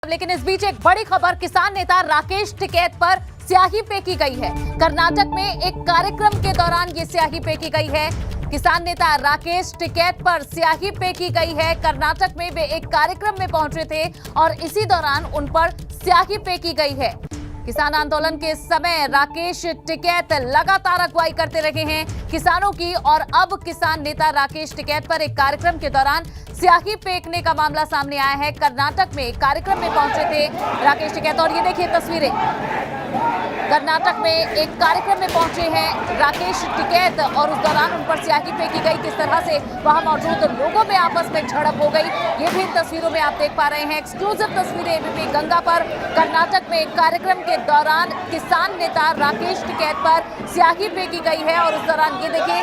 लेकिन इस बीच एक बड़ी खबर, किसान नेता राकेश टिकैत पर स्याही फेंकी गई है। कर्नाटक में एक कार्यक्रम के दौरान ये स्याही फेंकी गई है। किसान नेता राकेश टिकैत पर स्याही फेंकी गई है। कर्नाटक में वे एक कार्यक्रम में पहुंचे थे और इसी दौरान उन पर स्याही फेंकी गई है। किसान आंदोलन के समय राकेश टिकैत लगातार अगुवाई करते रहे हैं किसानों की, और अब किसान नेता राकेश टिकैत पर एक कार्यक्रम के दौरान स्याही फेंकने का मामला सामने आया है। कर्नाटक में एक कार्यक्रम में पहुंचे थे राकेश टिकैत, और ये देखिए तस्वीरें, कर्नाटक में एक कार्यक्रम में पहुंचे हैं राकेश टिकैत और उस दौरान उन पर स्याही फेंकी गई। किस तरह से वहां मौजूद लोगों में आपस में झड़प हो गई, ये भी तस्वीरों में आप देख पा रहे हैं। एक्सक्लूसिव तस्वीरें एबीपी गंगा पर। कर्नाटक में एक कार्यक्रम के दौरान किसान नेता राकेश टिकैत पर स्याही फेंकी गई है और उस दौरान ये देखिए,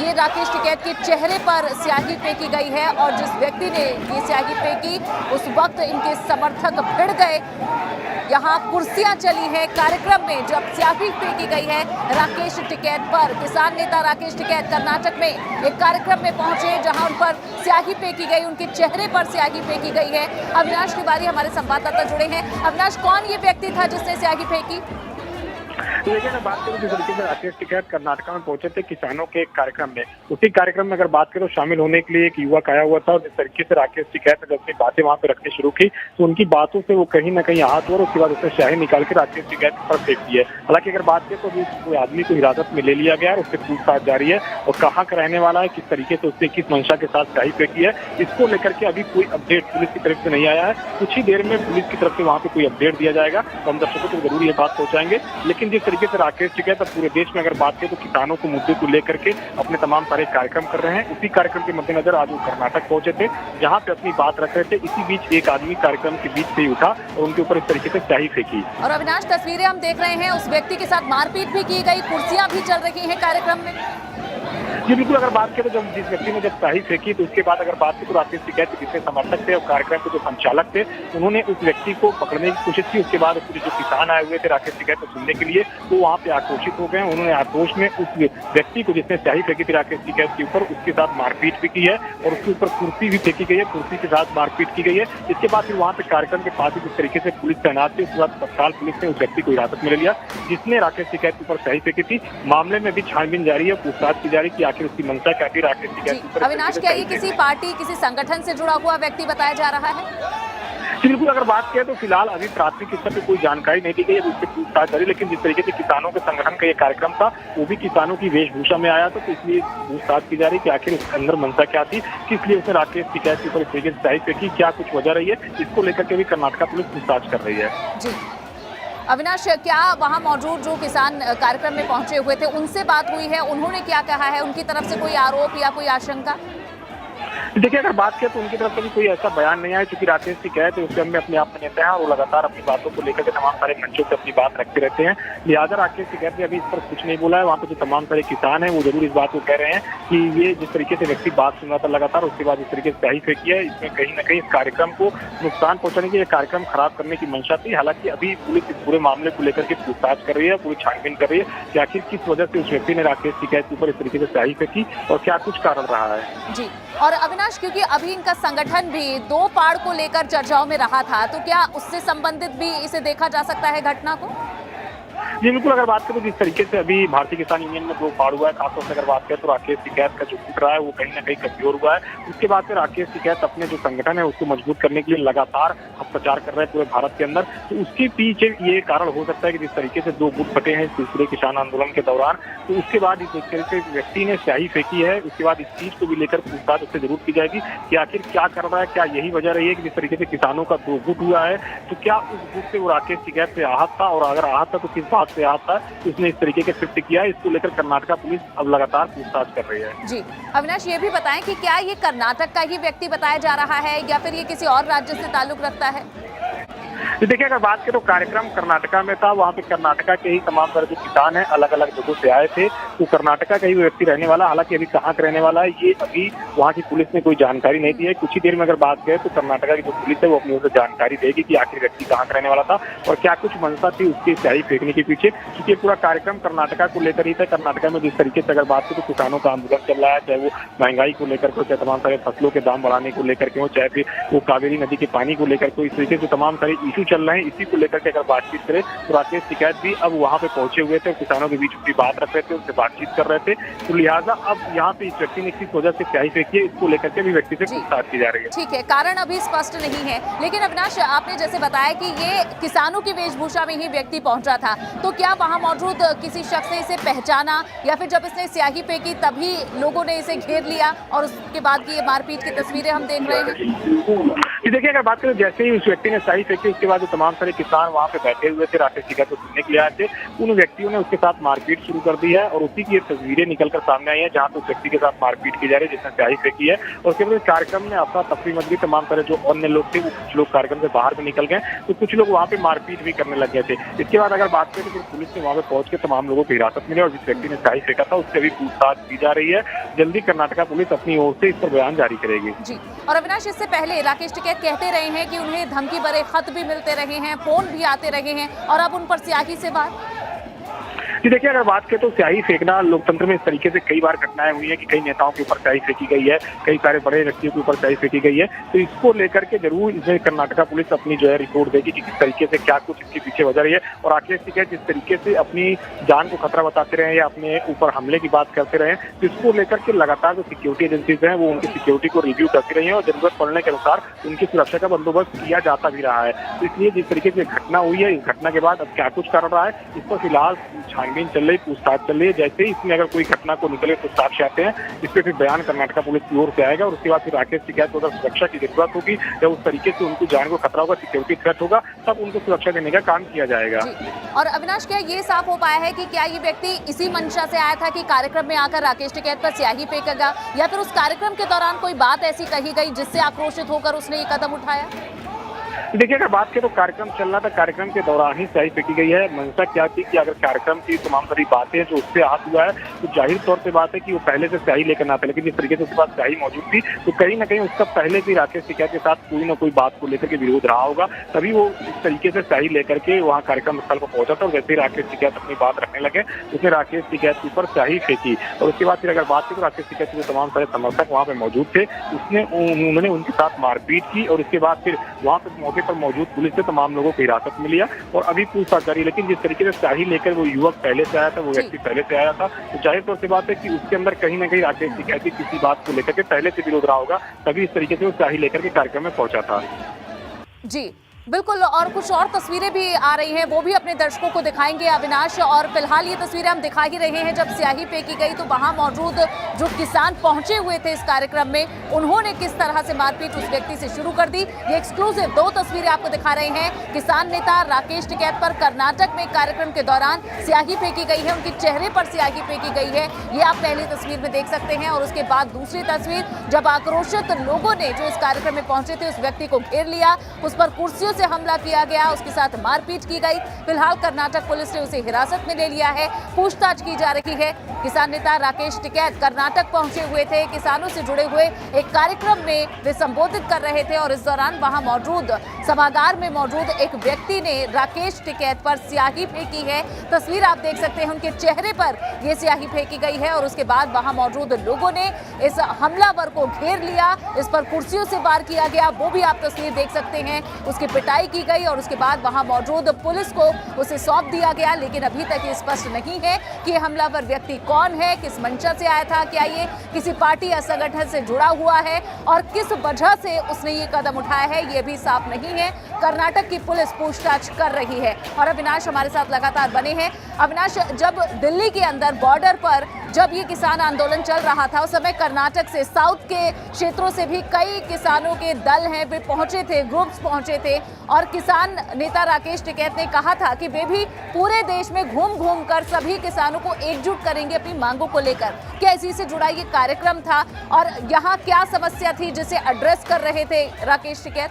ये राकेश टिकैत के चेहरे पर स्याही फेंकी गई है और जिस व्यक्ति ने ये स्याही फेंकी उस वक्त इनके समर्थक भिड़ गए। यहाँ कुर्सियां चली है कार्यक्रम में जब स्याही फेंकी गई है राकेश टिकैत पर। किसान नेता राकेश टिकैत कर्नाटक में एक कार्यक्रम में पहुंचे जहां उन पर स्याही फेंकी गई, उनके चेहरे पर स्याही फेंकी गई है। अविनाश तिवारी हमारे संवाददाता जुड़े हैं। अविनाश, कौन ये व्यक्ति था जिसने स्याही फेंकी? देखिए, मैं बात करूं जिस तरीके से राकेश टिकैत कर्नाटक में पहुंचे थे किसानों के कार्यक्रम में, उसी कार्यक्रम में अगर बात करें तो शामिल होने के लिए एक युवक आया हुआ था और जिस तरीके से राकेश टिकैत ने जब अपनी बातें वहां पे रखनी शुरू की तो उनकी बातों से वो कहीं ना कहीं आहत हुआ और उसके बाद उसने स्याही निकाल के राकेश टिकैत पर फेंक दी है। हालांकि अगर बात करें तो कोई आदमी को हिरासत में ले लिया गया और उससे पूछताछ जारी है और कहाँ का रहने वाला है, किस तरीके से उसने किस मंशा के साथ स्याही फेंकी है, इसको लेकर के अभी कोई अपडेट पुलिस की तरफ से नहीं आया है। कुछ ही देर में पुलिस की तरफ से वहां पे कोई अपडेट दिया जाएगा तो हम दर्शकों को जरूर ये बात पहुंचाएंगे। लेकिन जिस तरीके से राकेश टिकैत अब पूरे देश में अगर बात करें तो किसानों को मुद्दे को लेकर के अपने तमाम सारे कार्यक्रम कर रहे हैं, उसी कार्यक्रम के मद्देनजर आज वो कर्नाटक पहुंचे थे जहां पे अपनी बात रख रहे थे। इसी बीच एक आदमी कार्यक्रम के बीच से ही उठा और उनके ऊपर इस तरीके से स्याही फेंकी। और अविनाश, तस्वीरें हम देख रहे हैं, उस व्यक्ति के साथ मारपीट भी की गई, कुर्सियां भी चल रही हैं कार्यक्रम में। जी बिल्कुल, अगर बात करें तो जब जिस व्यक्ति ने जब स्याही फेंकी तो उसके बाद अगर बात करें तो राकेश टिकैत के जितने समर्थक थे और कार्यक्रम के जो संचालक थे उन्होंने उस व्यक्ति को पकड़ने की कोशिश की। उसके बाद जो किसान आए हुए थे राकेश टिकैत को सुनने के लिए तो वहाँ पे आक्रोशित हो गए। उन्होंने आक्रोश में उस व्यक्ति को जिसने स्याही फेंकी थी राकेश टिकैत के ऊपर, उसके साथ मारपीट भी की है और उसके ऊपर कुर्सी भी फेंकी गई है, कुर्सी के साथ मारपीट की गई है। इसके बाद फिर वहाँ पे कार्यक्रम के पास ही जिस तरीके से पुलिस तैनात थी उसके बाद तत्काल पुलिस ने उस व्यक्ति को हिरासत में ले लिया जिसने राकेश टिकैत के ऊपर स्याही फेंकी थी। मामले में भी छानबीन जारी है, पूछताछ की जा रही है कि आखिर उसकी मंशा क्या थी राकेश टिकैत के ऊपर। अविनाश, क्या ये किसी पार्टी, किसी संगठन से जुड़ा हुआ व्यक्ति बताया जा रहा है? बिल्कुल, अगर बात करें तो फिलहाल अभी प्राथमिक स्तर पे कोई जानकारी नहीं दी गई है, उससे पूछताछ जारी। लेकिन जिस तरीके से किसानों के संगठन का ये कार्यक्रम था वो भी किसानों की वेशभूषा में आया, तो इसलिए पूछताछ की जा रही है कि आखिर उसके अंदर मंशा क्या थी, किस लिए उसने राकेश टिकैत के ऊपर इस तरीके से स्याही फेंकी, क्या कुछ वजह रही है, इसको लेकर के भी कर्नाटक पुलिस पूछताछ कर रही है। जी अविनाश, क्या वहां मौजूद जो किसान कार्यक्रम में पहुंचे हुए थे उनसे बात हुई है? उन्होंने क्या कहा है? उनकी तरफ से कोई आरोप या कोई आशंका? देखिए, अगर बात करें तो उनकी तरफ से भी कोई ऐसा बयान नहीं आया, क्योंकि राकेश टिकैत उस समय अपने आप में नेता है और वो लगातार अपनी बातों को लेकर के तमाम सारे मंचों पर अपनी बात रखते रहते हैं। लिहाजा राकेश टिकैत ने अभी इस पर कुछ नहीं बोला है। वहाँ पे जो तमाम सारे किसान हैं वो जरूर इस बात को कह रहे हैं कि ये जिस तरीके से व्यक्ति बात सुन रहा था लगातार, उसके बाद इस तरीके से स्याही फेंकी है, इसमें कहीं ना कहीं इस कार्यक्रम को नुकसान पहुंचाने की, कार्यक्रम खराब करने की मंशा थी। हालांकि अभी पुलिस इस पूरे मामले को लेकर के पूछताछ कर रही है, पूरी छानबीन कर रही है कि आखिर किस वजह से उस व्यक्ति ने राकेश टिकैत के ऊपर इस तरीके से स्याही फेंकी और क्या कुछ कारण रहा है। जी, और अविनाश, क्योंकि अभी इनका संगठन भी दो पाड़ को लेकर चर्चाओं में रहा था, तो क्या उससे संबंधित भी इसे देखा जा सकता है घटना को? जी बिल्कुल, अगर बात करें जिस तरीके से अभी भारतीय किसान यूनियन में दो फाड़ हुआ है, खासतौर से अगर बात करें तो राकेश टिकैत का जो फुट रहा है वो कहीं ना कहीं कमजोर हुआ है। उसके बाद फिर राकेश टिकैत अपने जो संगठन है उसको मजबूत करने के लिए लगातार प्रचार कर रहे हैं पूरे भारत के अंदर। तो उसके पीछे ये कारण हो सकता है कि जिस तरीके से दो गुट फटे हैं पूरे किसान आंदोलन के दौरान, तो उसके बाद इस तरीके से व्यक्ति ने स्याही फेंकी है, उसके बाद इस चीज को भी लेकर पूछताछ उससे जरूर की जाएगी कि आखिर क्या कर रहा है, क्या यही वजह रही है कि जिस तरीके से किसानों का दो गुट हुआ है, तो क्या उस गुट से वो राकेश टिकैत से आहत था और अगर आहत था तो किस बात से आहत था, उसने इस तरीके के कृत्य किया। इसको लेकर कर्नाटक पुलिस अब लगातार पूछताछ कर रही है। जी अविनाश, ये भी बताएं कि क्या ये कर्नाटक का ही व्यक्ति बताया जा रहा है या फिर ये किसी और राज्य से ताल्लुक रखता है? तो देखिए, अगर बात करें तो कार्यक्रम कर्नाटका में था। वहाँ पे कर्नाटका के ही तमाम तरह के किसान हैं, अलग अलग जगहों से आए थे। तो कर्नाटका का ही वो व्यक्ति रहने वाला, हालांकि अभी कहाँ का रहने वाला है ये अभी वहाँ की पुलिस ने कोई जानकारी नहीं दी है। कुछ ही देर में अगर बात करें तो कर्नाटका की जो पुलिस है वो अपनी ओर से जानकारी देगी कि आखिर व्यक्ति कहाँ का रहने वाला था और क्या कुछ मंशा थी उसकी स्याही फेंकने के पीछे। क्योंकि पूरा कार्यक्रम कर्नाटका को लेकर ही था। कर्नाटका में जिस तरीके से अगर बात करें तो किसानों का आंदोलन चल रहा है, चाहे वो महंगाई को लेकर के, चाहे तमाम सारे फसलों के दाम बढ़ाने को लेकर के हो, चाहे फिर वो कावेरी नदी के पानी को लेकर के, इस तरीके से तमाम सारे इशू चल रहे हैं। इसी को लेकर के अगर बातचीत करें तो राकेश टिकैत भी अब वहाँ पे पहुंचे हुए थे, किसानों के बीच अपनी बात रख रहे थे, उनसे बातचीत कर रहे थे। तो लिहाजा अब यहाँ पे इस व्यक्ति ने किस वजह से स्याही फेंकी है इसको लेकर के भी व्यक्ति से पूछताछ की जा रही है। ठीक है, कारण अभी स्पष्ट नहीं है, लेकिन अविनाश आपने जैसे बताया कि ये किसानों की वेशभूषा में ही व्यक्ति पहुंचा था, तो क्या वहां मौजूद किसी शख्स ने इसे पहचाना या फिर जब इसने स्याही फेंकी तभी लोगों ने इसे घेर लिया और उसके बाद की ये मारपीट की तस्वीरें हम देख रहे हैं? देखिए, अगर बात करें जैसे ही उस व्यक्ति ने स्याही फेंकी उसके बाद जो तमाम सारे किसान वहाँ पे बैठे हुए थे, राकेश टिकैत को सुनने के लिए आए थे, उन व्यक्तियों ने उसके साथ मारपीट शुरू कर दी है और उसी की ये तस्वीरें निकलकर सामने आई है जहाँ पे उस व्यक्ति के साथ मारपीट की जा रही है जिसने स्याही फेंकी है। और उसके बाद कार्यक्रम में अफरा तफरी मच गई। तमाम सारे जो अन्य लोग थे वो कुछ लोग कार्यक्रम से बाहर भी निकल गए, तो कुछ लोग वहाँ पे मारपीट भी करने लग गए थे। इसके बाद अगर बात करें तो पुलिस ने वहाँ पे पहुंच के तमाम लोगों को हिरासत मिली और जिस व्यक्ति ने स्याही फेंका था उससे भी पूछताछ की जा रही है। जल्दी कर्नाटका पुलिस अपनी ओर से इस पर बयान जारी करेगी। जी, और अविनाश इससे पहले राकेश टिकैत कहते रहे हैं कि उन्हें धमकी भरे खत भी मिलते रहे हैं, फोन भी आते रहे हैं और अब उन पर स्याही से बात। जी देखिए, अगर बात करें तो स्याही फेंकना लोकतंत्र में इस तरीके से कई बार घटनाएं हुई है कि कई नेताओं के ऊपर स्याही फेंकी गई है, कई सारे बड़े व्यक्तियों के ऊपर स्याही फेंकी गई है। तो इसको लेकर के जरूर इसमें कर्नाटका पुलिस अपनी जो है रिपोर्ट देगी कि किस तरीके से क्या कुछ इसके पीछे वजह रही है। और राकेश टिकैत जिस तरीके से अपनी जान को खतरा बताते रहे या अपने ऊपर हमले की बात करते रहे, तो इसको लेकर के लगातार जो सिक्योरिटी एजेंसीज हैं वो उनकी सिक्योरिटी को रिव्यू करती रही है और जरूरत पड़ने के अनुसार उनकी सुरक्षा का बंदोबस्त किया जाता भी रहा है। तो इसलिए जिस तरीके से घटना हुई है, इस घटना के बाद अब क्या कुछ कारण रहा है इस पर फिलहाल छानबीन चल रही, पूछताछ चल रही है। जैसे ही इसमें अगर कोई घटना को निकले तो साक्ष्य आते हैं, इस पर फिर बयान कर्नाटका पुलिस की ओर से आएगा और उसके बाद फिर राकेश टिकैत को अगर सुरक्षा की जरूरत होगी या उस तरीके से उनकी जान को खतरा होगा, सिक्योरिटी थ्रेट होगा, तब उनको सुरक्षा देने का काम किया जाएगा। और अविनाश, क्या ये साफ हो पाया है कि क्या ये व्यक्ति इसी मंशा से आया था कि कार्यक्रम में आकर राकेश टिकैत पर स्याही फेंकेगा या फिर उस कार्यक्रम के दौरान कोई बात ऐसी कही गई जिससे आक्रोशित होकर उसने ये कदम उठाया? देखिए, अगर बात करें तो कार्यक्रम चल रहा था, कार्यक्रम के दौरान ही स्याही फेंकी गई है। मंशा क्या थी कि अगर कार्यक्रम की तमाम सारी बातें जो उससे हाथ हुआ है तो जाहिर तौर पे बात है कि वो पहले से स्याही लेकर ना था, लेकिन जिस तरीके से उसके पास स्याही मौजूद थी तो कहीं ना कहीं उसका पहले से राकेश टिकैत के साथ कोई ना कोई बात को लेकर के विरोध रहा होगा, तभी वो इस तरीके से स्याही लेकर के वहाँ कार्यक्रम स्थल पर पहुंचा था। और जैसे ही राकेश टिकैत अपनी बात रखने लगे उसने राकेश टिकैत के ऊपर स्याही फेंकी और उसके बाद फिर अगर बात करें तो राकेश टिकैत के जो तमाम सारे समर्थक वहाँ पे मौजूद थे उन्होंने उनके साथ मारपीट की और उसके बाद फिर वहाँ पे मौके पर मौजूद पुलिस से तमाम लोगों को हिरासत में लिया और अभी पूछताछ जारी। लेकिन जिस तरीके से स्याही लेकर वो युवक पहले से आया था, वो व्यक्ति पहले से आया था, तो जाहिर तौर से बात है कि उसके अंदर कहीं ना कहीं राकेश टिकैत की किसी बात को लेकर के पहले से विरोध रहा होगा, तभी इस तरीके से वो स्याही लेकर के कार्यक्रम में पहुंचा था। जी बिल्कुल, और कुछ और तस्वीरें भी आ रही हैं, वो भी अपने दर्शकों को दिखाएंगे अविनाश। और फिलहाल ये तस्वीरें हम दिखा ही रहे हैं, जब स्याही फेंकी गई तो वहां मौजूद जो किसान पहुंचे हुए थे इस कार्यक्रम में, उन्होंने किस तरह से मारपीट उस व्यक्ति से शुरू कर दी। ये एक्सक्लूसिव 2 तस्वीरें आपको दिखा रहे हैं। किसान नेता राकेश टिकैत पर कर्नाटक में कार्यक्रम के दौरान स्याही फेंकी गई है, उनके चेहरे पर स्याही फेंकी गई है, ये आप पहली तस्वीर में देख सकते हैं। और उसके बाद दूसरी तस्वीर, जब आक्रोशित लोगों ने जो इस कार्यक्रम में पहुंचे थे उस व्यक्ति को घेर लिया, उस पर कुर्सियों से हमला किया गया, उसके साथ मारपीट की गई। फिलहाल कर्नाटक पुलिस ने उसे हिरासत में ले लिया है, पूछताछ की जा रही है। किसान नेता राकेश टिकैत कर्नाटक पहुंचे हुए थे, किसानों से जुड़े हुए एक कार्यक्रम में वे संबोधित कर रहे थे और इस दौरान वहां मौजूद सभागार में मौजूद एक व्यक्ति ने राकेश टिकैत पर स्याही फेंकी है। तस्वीर आप देख सकते हैं, उनके चेहरे पर यह स्याही फेंकी गई है और उसके बाद वहां मौजूद लोगों ने इस हमलावर को घेर लिया, इस पर कुर्सियों से वार किया गया, वो भी आप तस्वीर देख सकते हैं। उसकी पिटाई की गई और उसके बाद वहां मौजूद पुलिस को उसे सौंप दिया गया। लेकिन अभी तक ये स्पष्ट नहीं है कि हमलावर व्यक्ति कौन है, किस मंशा से आया था, क्या ये किसी पार्टी या संगठन से जुड़ा हुआ है और किस वजह से उसने ये कदम उठाया है, ये भी साफ नहीं है। कर्नाटक की पुलिस पूछताछ कर रही है। और अविनाश हमारे साथ लगातार बने हैं। अविनाश, जब दिल्ली के अंदर बॉर्डर पर जब ये किसान आंदोलन चल रहा था उस समय कर्नाटक से, साउथ के क्षेत्रों से भी कई किसानों के दल हैं वे पहुंचे थे, ग्रुप्स पहुंचे थे और किसान नेता राकेश टिकैत ने कहा था कि वे भी पूरे देश में घूम घूम कर सभी किसानों को एकजुट करेंगे अपनी मांगों को लेकर। क्या इसी से जुड़ा ये कार्यक्रम था और यहाँ क्या समस्या थी जिसे एड्रेस कर रहे थे राकेश टिकैत?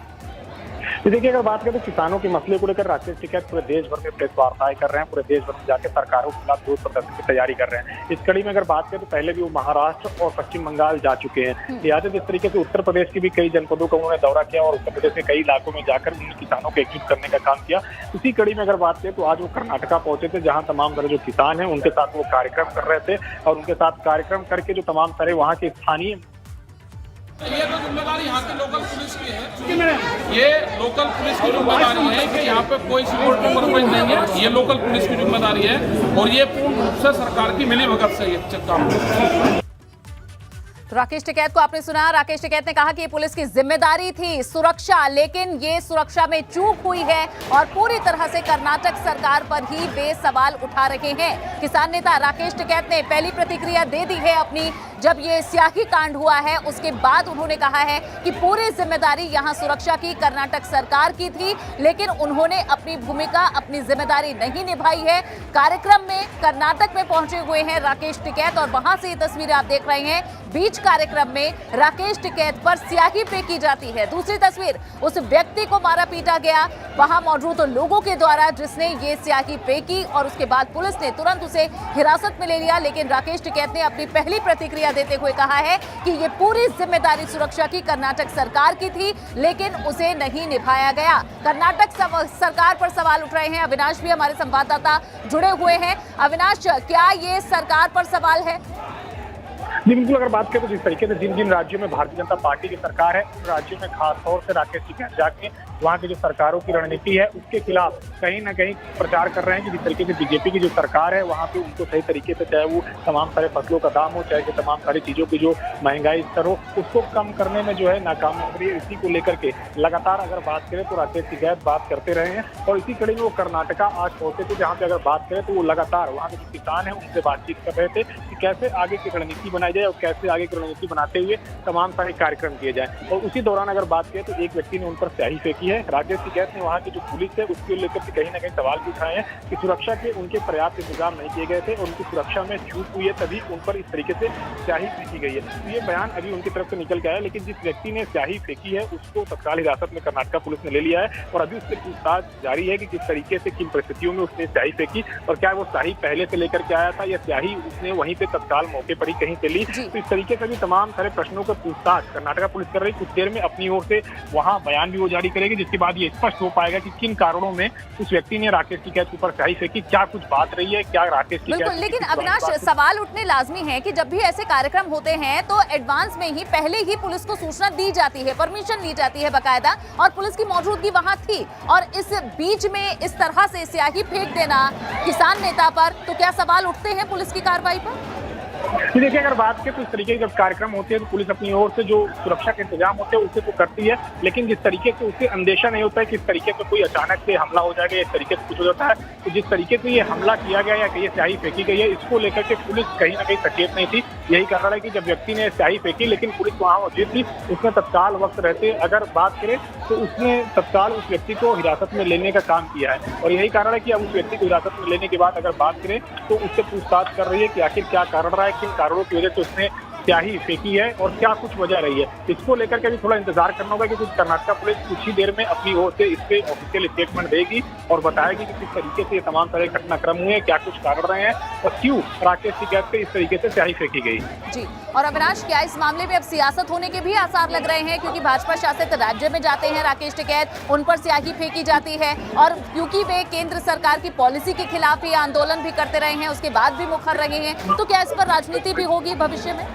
तो देखिए, अगर बात करें तो किसानों के मसले को लेकर राकेश टिकैत पूरे देश भर में प्रेस वार्ताएं कर रहे हैं, पूरे देश भर में जाकर सरकारों के खिलाफ विरोध प्रदर्शन की तैयारी कर रहे हैं। इस कड़ी में अगर बात करें तो पहले भी वो महाराष्ट्र और पश्चिम बंगाल जा चुके हैं। लिहाजा जिस तरीके से उत्तर प्रदेश की भी कई जनपदों का उन्होंने दौरा किया और उत्तर प्रदेश के कई इलाकों में जाकर उन्होंने किसानों को एकजुट करने का काम किया। उसी कड़ी में अगर बात करें तो आज वो कर्नाटका पहुंचे थे, जहां तमाम तरह जो किसान हैं उनके साथ वो कार्यक्रम कर रहे थे और उनके साथ कार्यक्रम करके जो तमाम तरह वहाँ के स्थानीय ये तो जिम्मेदारी यहाँ की लोकल पुलिस की है। ये लोकल पुलिस की जिम्मेदारी है कि यहाँ पे कोई सिक्योरिटी पर्पज नहीं है, ये लोकल पुलिस की जिम्मेदारी है और ये पूर्ण रूप से सरकार की मिलीभगत से ये काम है। तो राकेश टिकैत को आपने सुना। राकेश टिकैत ने कहा कि ये पुलिस की जिम्मेदारी थी सुरक्षा, लेकिन ये सुरक्षा में चूक हुई है और पूरी तरह से कर्नाटक सरकार पर ही वे सवाल उठा रहे हैं। किसान नेता राकेश टिकैत ने पहली प्रतिक्रिया दे दी है अपनी, जब ये स्याही कांड हुआ है उसके बाद उन्होंने कहा है कि पूरी जिम्मेदारी यहां सुरक्षा की कर्नाटक सरकार की थी, लेकिन उन्होंने अपनी भूमिका, अपनी जिम्मेदारी नहीं निभाई है। कार्यक्रम में कर्नाटक में पहुंचे हुए हैं राकेश टिकैत और वहां से ये तस्वीरें आप देख रहे हैं। बीच कार्यक्रम में राकेश टिकैत पर स्याही फेंकी जाती है। दूसरी तस्वीर, उस व्यक्ति को मारा पीटा गया वहां मौजूद लोगों के द्वारा जिसने ये स्याही फेंकी और उसके बाद पुलिस ने तुरंत उसे हिरासत में ले लिया। लेकिन राकेश टिकैत ने अपनी पहली प्रतिक्रिया देते हुए कहा है कि ये पूरी जिम्मेदारी सुरक्षा की कर्नाटक सरकार की थी, लेकिन उसे नहीं निभाया गया। कर्नाटक सरकार पर सवाल उठ रहे हैं। अविनाश भी हमारे संवाददाता जुड़े हुए हैं। अविनाश, क्या ये सरकार पर सवाल है? जी बिल्कुल, अगर बात करें तो जिस तरीके से जिन जिन राज्यों में भारतीय जनता पार्टी की सरकार है उन राज्यों में खास तौर से राकेश टिकैत जाके वहाँ की जो सरकारों की रणनीति है उसके खिलाफ कहीं ना कहीं प्रचार कर रहे हैं कि जिस तरीके से बीजेपी की जो सरकार है वहाँ पे उनको सही तरीके से, चाहे वो तमाम सारे फसलों का दाम हो, चाहे तमाम सारी चीजों की जो महंगाई स्तर हो, उसको कम करने में जो है नाकाम हो रही है। इसी को लेकर के लगातार अगर बात करें तो राकेश टिकैत बात करते रहे हैं और इसी कड़ी में वो कर्नाटका आज पहुंचे थे, जहाँ पे अगर बात करें तो वो लगातार वहाँ के जो किसान है उनसे बातचीत कर रहे थे कि कैसे आगे की रणनीति बनाई जाए और कैसे आगे की रणनीति बनाते हुए तमाम सारे कार्यक्रम किए जाए। और उसी दौरान अगर बात करें तो एक व्यक्ति ने उन पर स्याही फेंकी है। राकेश टिकैत ने वहाँ की जो पुलिस है उसको लेकर के कहीं ना कहीं सवाल भी उठाए हैं कि सुरक्षा के उनके पर्याप्त इंतजाम नहीं किए गए थे और उनकी सुरक्षा में चूक हुई है, तभी उन पर इस तरीके से स्याही फेंकी गई है। तो ये बयान अभी उनकी तरफ से निकल के आया, लेकिन जिस व्यक्ति ने स्याही फेंकी है उसको तत्काल हिरासत में कर्नाटका पुलिस ने ले लिया है और अभी उससे पूछताछ जारी है कि किस तरीके से, किन परिस्थितियों में उसने स्याही फेंकी और क्या वो स्याही पहले से लेकर के आया था या स्याही उसने वहीं पे तत्काल मौके पर ही कहीं से ली। तो इस तरीके से भी तमाम सारे प्रश्नों का पूछताछ कर्नाटका पुलिस कर रही। कुछ देर में अपनी ओर से वहाँ बयान भी वो जारी करेगी, जिसके बाद ये स्पष्ट हो पाएगा कि किन कारणों में उस व्यक्ति ने राकेश टिकैत के ऊपर स्याही फेंकी, क्या कुछ बात रही है, क्या राकेश टिकैत। बिल्कुल, लेकिन अविनाश, सवाल उठने लाजमी है कि जब भी ऐसे कार्यक्रम होते हैं तो एडवांस में ही पहले ही पुलिस को सूचना दी जाती है, परमिशन ली जाती है बाकायदा, और पुलिस की मौजूदगी वहां थी और इस बीच में इस तरह से स्याही फेंक देना किसान नेता पर, तो क्या सवाल उठते हैं पुलिस की कार्रवाई पर? देखिए, अगर बात करें तो इस तरीके के जब कार्यक्रम होते हैं तो पुलिस अपनी ओर से जो सुरक्षा के इंतजाम होते हैं उसे तो करती है, लेकिन जिस तरीके से उसे अंदेशा नहीं होता है कि इस तरीके से कोई अचानक से हमला हो जाएगा, इस तरीके से कुछ हो जाता है, तो जिस तरीके से ये हमला किया गया या ये स्याही फेंकी गई है इसको लेकर के पुलिस कहीं ना कहीं सचेत नहीं थी। यही कारण है कि जब व्यक्ति ने स्याही फेंकी लेकिन पुलिस वहाँ मौजूद थी, उसने तत्काल वक्त रहते अगर बात करें तो उसने तत्काल उस व्यक्ति को हिरासत में लेने का काम किया है और यही कारण है कि अब उस व्यक्ति को हिरासत में लेने के बाद अगर बात करें तो उससे पूछताछ कर रही है कि आखिर क्या कारण रहा है, किन कारणों की वजह से उसने स्याही फेंकी है और क्या कुछ वजह रही है। इसको लेकर के भी थोड़ा इंतजार करना होगा कि कुछ कर्नाटका पुलिस कुछ ही देर में अपनी ओर से इस पे ऑफिशियल स्टेटमेंट देगी और बताएगी कि किस तरीके से ये तमाम सारे घटनाक्रम हुए, क्या कुछ कारण रहे हैं और क्यों राकेश टिकैत पे इस तरीके से स्याही फेंकी गई। जी, और अविनाश, क्या इस मामले में अब सियासत होने के भी आसार लग रहे हैं? क्योंकि भाजपा शासित राज्य में जाते हैं राकेश टिकैत, उन पर स्याही फेंकी जाती है और क्योंकि वे केंद्र सरकार की पॉलिसी के खिलाफ ये आंदोलन भी करते रहे हैं, उसके बाद भी मुखर रहे हैं, तो क्या इस पर राजनीति भी होगी भविष्य में?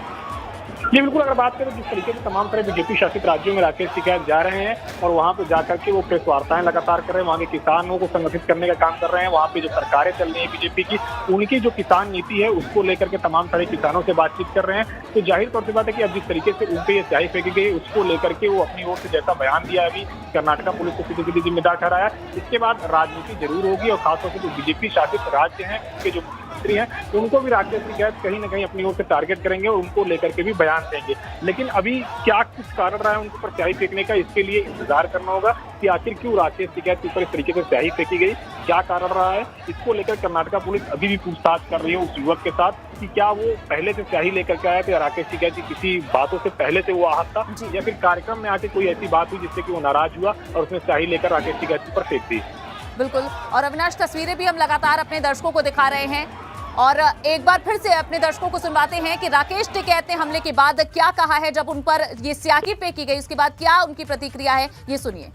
जी बिल्कुल, अगर बात करें जिस तरीके से तमाम तरह बीजेपी शासित राज्यों में राकेश टिकैत जा रहे हैं और वहाँ पे जाकर के वो प्रेस वार्ताएं लगातार कर रहे हैं, वहाँ के किसानों को संगठित करने का काम कर रहे हैं, वहाँ पे जो सरकारें चल रही है बीजेपी की उनकी जो किसान नीति है उसको लेकर के तमाम सारे किसानों से बातचीत कर रहे हैं। तो जाहिर तौर से बात है कि अब जिस तरीके से उन पे ये स्याही फेंकी गई उसको लेकर के वो अपनी ओर से जैसा बयान दिया अभी कर्नाटका पुलिस को सीधे सीधे जिम्मेदार ठहराया, इसके बाद राजनीति जरूर होगी और खासतौर से जो बीजेपी शासित राज्य हैं उनके जो मंत्री हैं, उनको भी राकेश टिकैत कहीं ना कहीं अपनी ओर से टारगेट करेंगे और उनको लेकर के भी बयान देंगे। लेकिन अभी क्या कुछ कारण रहा है उनके ऊपर स्याही फेंकने का, इसके लिए इंतजार करना होगा कि आखिर क्यों राकेश टिकैत के ऊपर इस तरीके से स्याही फेंकी गई, क्या कारण रहा है। इसको लेकर कर्नाटक पुलिस अभी भी पूछताछ कर रही है उस युवक के साथ कि क्या वो पहले से स्याही लेकर के आया था या राकेश टिकैत की किसी बातों से पहले से वो आहत था, या फिर कार्यक्रम में आके कोई ऐसी बात हुई जिससे कि वो नाराज हुआ और उसने स्याही लेकर राकेश टिकैत के ऊपर फेंक दी। बिल्कुल, और अविनाश, तस्वीरें भी हम लगातार अपने दर्शकों को दिखा रहे हैं और एक बार फिर से अपने दर्शकों को सुनवाते हैं कि राकेश टिकैत ने हमले के बाद क्या कहा है, जब उन पर ये स्याही फेंकी गई उसके बाद क्या उनकी प्रतिक्रिया है, ये सुनिए।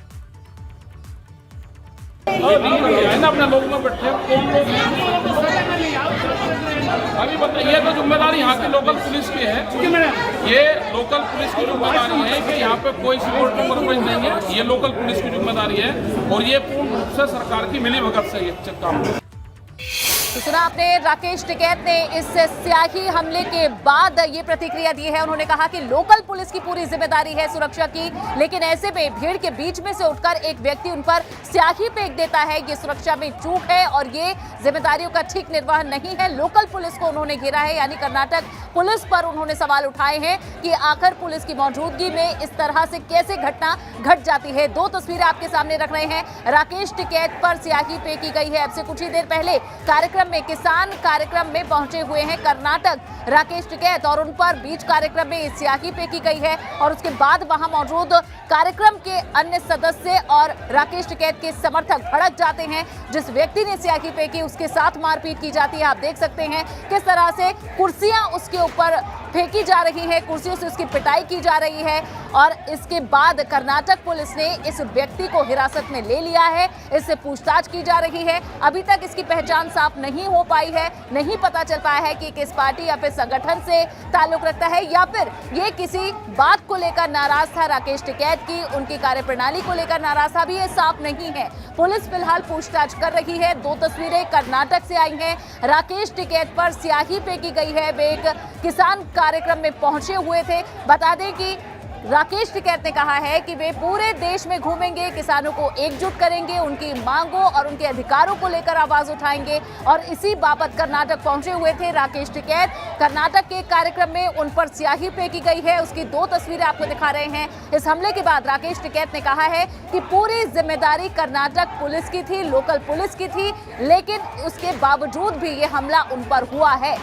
अपने लोग में बैठे कौन लोग अभी बताइए, तो जिम्मेदारी यहाँ की लोकल पुलिस की है। ये लोकल पुलिस की जिम्मेदारी है कि यहाँ पे कोई सिक्योरिटी पर्पज नहीं है, ये लोकल पुलिस की जिम्मेदारी है और ये पूर्ण रूप से सरकार की मिलीभगत से ये काम। तो सुना आपने, राकेश टिकैत ने इस स्याही हमले के बाद ये प्रतिक्रिया दी है। उन्होंने कहा कि लोकल पुलिस की पूरी जिम्मेदारी है सुरक्षा की, लेकिन ऐसे में भीड़ के बीच में से उठकर एक व्यक्ति उन पर स्याही फेंक देता है, ये सुरक्षा में चूक है और ये जिम्मेदारियों का ठीक निर्वहन नहीं है। लोकल पुलिस को उन्होंने घेरा है, यानी कर्नाटक पुलिस पर उन्होंने सवाल उठाए हैं कि आखिर पुलिस की मौजूदगी में इस तरह से कैसे घटना घट जाती है। दो तस्वीरें आपके सामने रख रहे हैं, राकेश टिकैत पर स्याही फेंकी गई है। अब से कुछ ही देर पहले कार्यक्रम में, किसान कार्यक्रम में पहुंचे हुए हैं कर्नाटक राकेश टिकैत और उन पर बीच कार्यक्रम में स्याही फेंकी गई है और उसके बाद वहां मौजूद कार्यक्रम के अन्य सदस्य और राकेश टिकैत के समर्थक भड़क जाते हैं। जिस व्यक्ति ने स्याही फेंकी उसके साथ मारपीट की जाती है। आप देख सकते हैं किस तरह से कुर्सियां उसके ऊपर फेंकी जा रही है, कुर्सियों से उसकी पिटाई की जा रही है और इसके बाद कर्नाटक पुलिस ने इस व्यक्ति को हिरासत में ले लिया है, इससे पूछताछ की जा रही है। अभी तक इसकी पहचान साफ नहीं हो पाई है, नहीं पता चल पाया है कि किस पार्टी या फिर संगठन से ताल्लुक रखता है या फिर ये किसी बात को लेकर नाराज था राकेश टिकैत की, उनकी कार्यप्रणाली को लेकर नाराज था, भी ये साफ नहीं है। पुलिस फिलहाल पूछताछ कर रही है। दो तस्वीरें कर्नाटक से आई हैं, राकेश टिकैत पर स्याही फेंकी गई है। वे एक किसान कार्यक्रम में पहुंचे हुए थे। बता दें कि राकेश टिकैत ने कहा है कि वे पूरे देश में घूमेंगे, किसानों को एकजुट करेंगे, उनकी मांगों और उनके अधिकारों को लेकर आवाज उठाएंगे और इसी बाबत कर्नाटक पहुंचे हुए थे राकेश टिकैत। कर्नाटक के कार्यक्रम में उन पर स्याही फेंकी गई है, उसकी दो तस्वीरें आपको दिखा रहे हैं। इस हमले के बाद राकेश टिकैत ने कहा है कि पूरी जिम्मेदारी कर्नाटक पुलिस की थी, लोकल पुलिस की थी, लेकिन उसके बावजूद भी ये हमला उन पर हुआ है।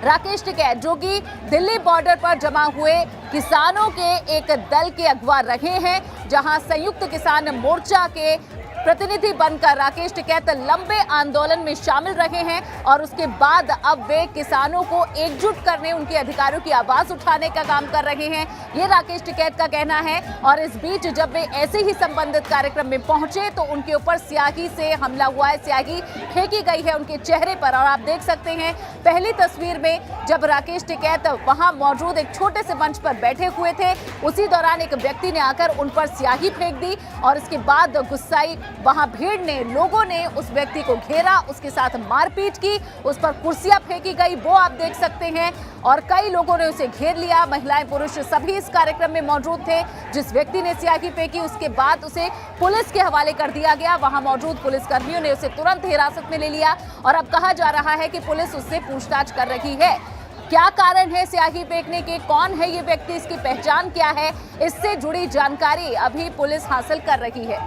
राकेश टिकैत जो कि दिल्ली बॉर्डर पर जमा हुए किसानों के एक दल के अगवा रहे हैं, जहां संयुक्त किसान मोर्चा के प्रतिनिधि बनकर राकेश टिकैत लंबे आंदोलन में शामिल रहे हैं और उसके बाद अब वे किसानों को एकजुट करने, उनके अधिकारों की आवाज उठाने का काम कर रहे हैं, ये राकेश टिकैत का कहना है। और इस बीच जब वे ऐसे ही संबंधित कार्यक्रम में पहुंचे तो उनके ऊपर स्याही से हमला हुआ है, स्याही फेंकी गई है उनके चेहरे पर। और आप देख सकते हैं पहली तस्वीर में जब राकेश टिकैत वहां मौजूद एक छोटे से मंच पर बैठे हुए थे, उसी दौरान एक व्यक्ति ने आकर उन पर स्याही फेंक दी और इसके बाद गुस्साई वहां भीड़ ने, लोगों ने उस व्यक्ति को घेरा, उसके साथ मारपीट की, उस पर कुर्सियां फेंकी गई, वो आप देख सकते हैं। और कई लोगों ने उसे घेर लिया, महिलाएं पुरुष सभी इस कार्यक्रम में मौजूद थे। जिस व्यक्ति ने स्याही फेंकी उसके बाद उसे पुलिस के हवाले कर दिया गया। वहां मौजूद पुलिसकर्मियों ने उसे तुरंत हिरासत में ले लिया और अब कहा जा रहा है कि पुलिस उससे पूछताछ कर रही है। क्या कारण है स्याही फेंकने के, कौन है ये व्यक्ति, इसकी पहचान क्या है, इससे जुड़ी जानकारी अभी पुलिस हासिल कर रही है।